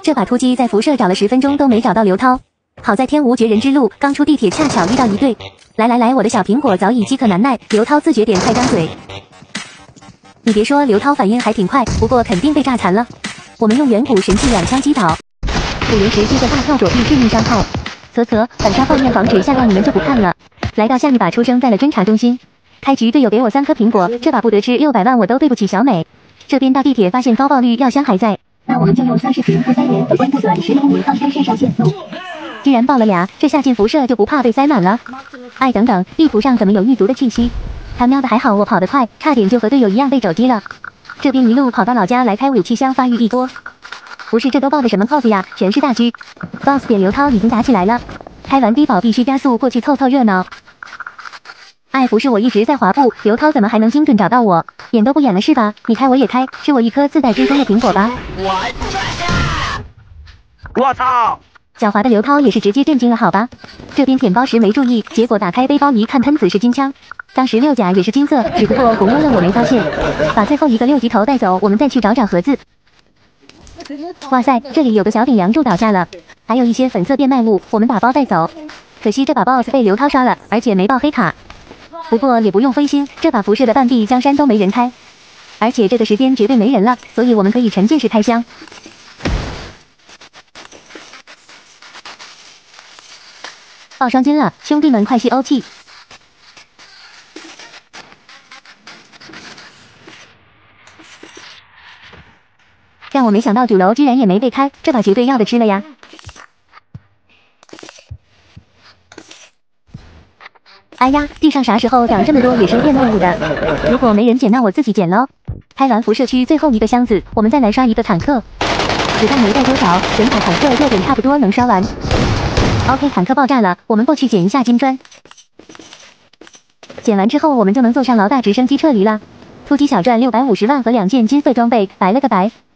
这把突击在辐射找了10分钟都没找到刘涛，好在天无绝人之路，刚出地铁恰巧遇到一对。来，我的小苹果早已饥渴难耐，刘涛自觉点快张嘴。你别说，刘涛反应还挺快，不过肯定被炸残了。我们用远古神器2枪击倒。5连10接着大跳躲避致命伤害。反杀泡面防止下到你们就不看了。来到下一把出生在了侦察中心。开局队友给我3颗苹果，这把不得吃600万我都对不起小美。这边到地铁发现高爆率药箱还在，那我们就用30瓶和3元和关不短10公里方针肾上腺素。居然爆了俩，这下进辐射就不怕被塞满了。哎，等等，地图上怎么有狱卒的气息？他喵的还好我跑得快，差点就和队友一样被肘击了。这边一路跑到老家来开武器箱发育一波。不是，这都报的什么 pose 呀？全是大狙。boss 点刘涛已经打起来了，开完低保必须加速过去凑热闹。哎，不是我一直在滑步，刘涛怎么还能精准找到我？演都不演了是吧？你开我也开，吃我一颗自带追踪的苹果吧。我操！狡猾的刘涛也是直接震惊了好吧？这边舔包时没注意，结果打开背包一看，喷子是金枪。当时6甲也是金色，只不过红溜溜我没发现。把最后一个6级头带走，我们再去找盒子。哇塞，这里有个小顶梁柱倒下了，还有一些粉色变卖物，我们打包带走。可惜这把 boss 被刘涛刷了，而且没报黑卡。不过也不用灰心，这把辐射的半壁江山都没人开，而且这个时间绝对没人了，所以我们可以沉浸式开箱。爆双金了，兄弟们快吸欧气！让我没想到主楼居然也没被开，这把绝对要的吃了呀！哎呀，地上啥时候长这么多野生变动物的？如果没人捡，那我自己捡喽。开完辐射区最后一个箱子，我们再来刷一个坦克。子弹没带多少，整把坦克热点差不多能刷完。OK， 坦克爆炸了，我们过去捡一下金砖。捡完之后，我们就能坐上老大直升机撤离了。突击小赚650万和2件金色装备，白了个白。